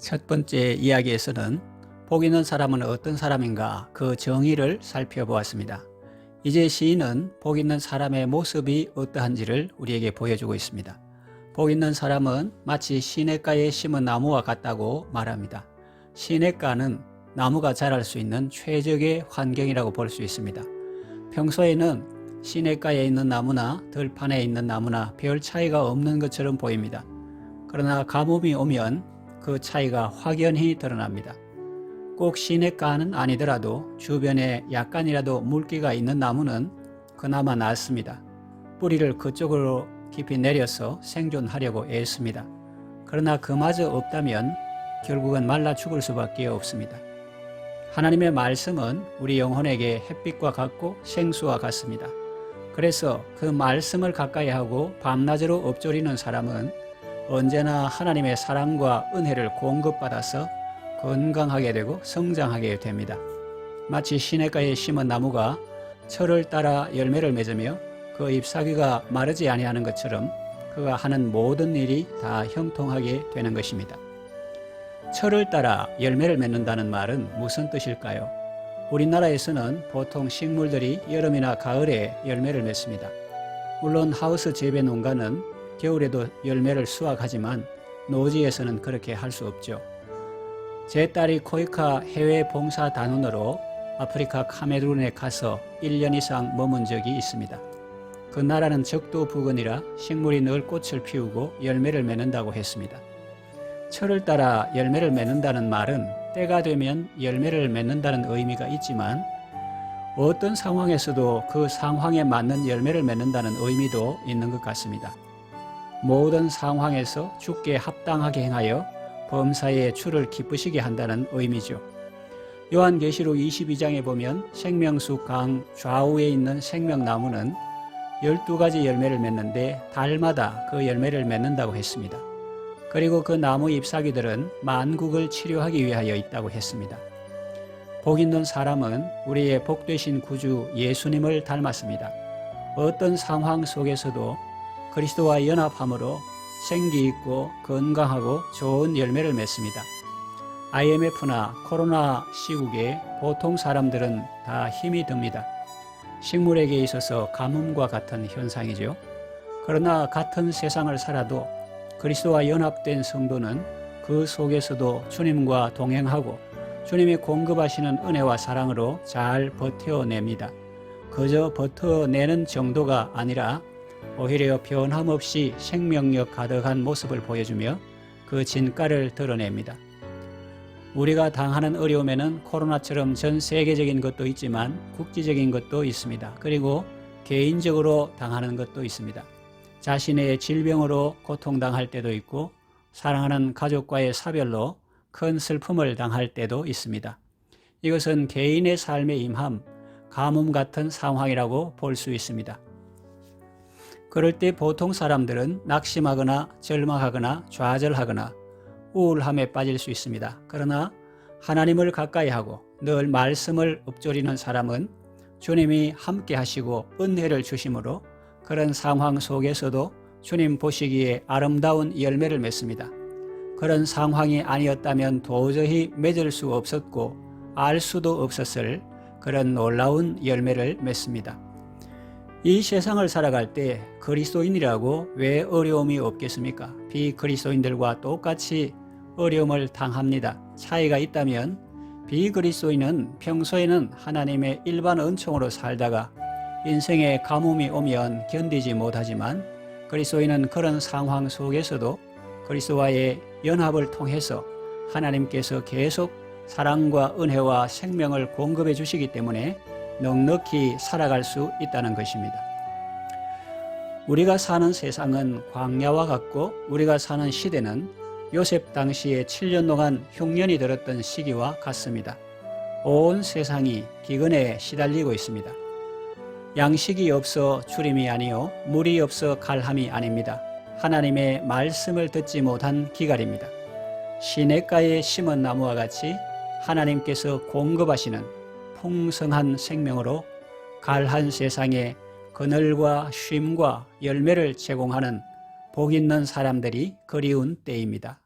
첫 번째 이야기에서는 복 있는 사람은 어떤 사람인가 그 정의를 살펴보았습니다. 이제 시인은 복 있는 사람의 모습이 어떠한지를 우리에게 보여주고 있습니다. 복 있는 사람은 마치 시냇가에 심은 나무와 같다고 말합니다. 시냇가는 나무가 자랄 수 있는 최적의 환경이라고 볼 수 있습니다. 평소에는 시냇가에 있는 나무나 들판에 있는 나무나 별 차이가 없는 것처럼 보입니다. 그러나 가뭄이 오면 그 차이가 확연히 드러납니다. 꼭 시냇가는 아니더라도 주변에 약간이라도 물기가 있는 나무는 그나마 낫습니다. 뿌리를 그쪽으로 깊이 내려서 생존하려고 애씁니다. 그러나 그마저 없다면 결국은 말라 죽을 수밖에 없습니다. 하나님의 말씀은 우리 영혼에게 햇빛과 같고 생수와 같습니다. 그래서 그 말씀을 가까이 하고 밤낮으로 엎조리는 사람은 언제나 하나님의 사랑과 은혜를 공급받아서 건강하게 되고 성장하게 됩니다. 마치 시냇가에 심은 나무가 철을 따라 열매를 맺으며 그 잎사귀가 마르지 아니하는 것처럼 그가 하는 모든 일이 다 형통하게 되는 것입니다. 철을 따라 열매를 맺는다는 말은 무슨 뜻일까요? 우리나라에서는 보통 식물들이 여름이나 가을에 열매를 맺습니다. 물론 하우스 재배 농가는 겨울에도 열매를 수확하지만 노지에서는 그렇게 할 수 없죠. 제 딸이 코이카 해외 봉사 단원으로 아프리카 카메룬에 가서 1년 이상 머문 적이 있습니다. 그 나라는 적도 부근이라 식물이 늘 꽃을 피우고 열매를 맺는다고 했습니다. 철을 따라 열매를 맺는다는 말은 때가 되면 열매를 맺는다는 의미가 있지만 어떤 상황에서도 그 상황에 맞는 열매를 맺는다는 의미도 있는 것 같습니다. 모든 상황에서 주께 합당하게 행하여 범사에 주를 기쁘시게 한다는 의미죠. 요한계시록 22장에 보면 생명수 강 좌우에 있는 생명나무는 12가지 열매를 맺는데 달마다 그 열매를 맺는다고 했습니다. 그리고 그 나무 잎사귀들은 만국을 치료하기 위하여 있다고 했습니다. 복 있는 사람은 우리의 복되신 구주 예수님을 닮았습니다. 어떤 상황 속에서도 그리스도와 연합함으로 생기 있고 건강하고 좋은 열매를 맺습니다. IMF나 코로나 시국에 보통 사람들은 다 힘이 듭니다. 식물에게 있어서 가뭄과 같은 현상이죠. 그러나 같은 세상을 살아도 그리스도와 연합된 성도는 그 속에서도 주님과 동행하고 주님이 공급하시는 은혜와 사랑으로 잘 버텨냅니다. 그저 버텨내는 정도가 아니라 오히려 변함없이 생명력 가득한 모습을 보여주며 그 진가를 드러냅니다. 우리가 당하는 어려움에는 코로나처럼 전 세계적인 것도 있지만 국제적인 것도 있습니다. 그리고 개인적으로 당하는 것도 있습니다. 자신의 질병으로 고통당할 때도 있고 사랑하는 가족과의 사별로 큰 슬픔을 당할 때도 있습니다. 이것은 개인의 삶에 임함, 가뭄 같은 상황이라고 볼 수 있습니다. 그럴 때 보통 사람들은 낙심하거나 절망하거나 좌절하거나 우울함에 빠질 수 있습니다. 그러나 하나님을 가까이 하고 늘 말씀을 읊조리는 사람은 주님이 함께 하시고 은혜를 주심으로 그런 상황 속에서도 주님 보시기에 아름다운 열매를 맺습니다. 그런 상황이 아니었다면 도저히 맺을 수 없었고 알 수도 없었을 그런 놀라운 열매를 맺습니다. 이 세상을 살아갈 때 그리스도인이라고 왜 어려움이 없겠습니까? 비그리스도인들과 똑같이 어려움을 당합니다. 차이가 있다면 비그리스도인은 평소에는 하나님의 일반 은총으로 살다가 인생에 가뭄이 오면 견디지 못하지만 그리스도인은 그런 상황 속에서도 그리스도와의 연합을 통해서 하나님께서 계속 사랑과 은혜와 생명을 공급해 주시기 때문에 넉넉히 살아갈 수 있다는 것입니다. 우리가 사는 세상은 광야와 같고 우리가 사는 시대는 요셉 당시에 7년 동안 흉년이 들었던 시기와 같습니다. 온 세상이 기근에 시달리고 있습니다. 양식이 없어 주림이 아니요 물이 없어 갈함이 아닙니다. 하나님의 말씀을 듣지 못한 기갈입니다. 시냇가에 심은 나무와 같이 하나님께서 공급하시는 풍성한 생명으로 갈한 세상에 그늘과 쉼과 열매를 제공하는 복 있는 사람들이 그리운 때입니다.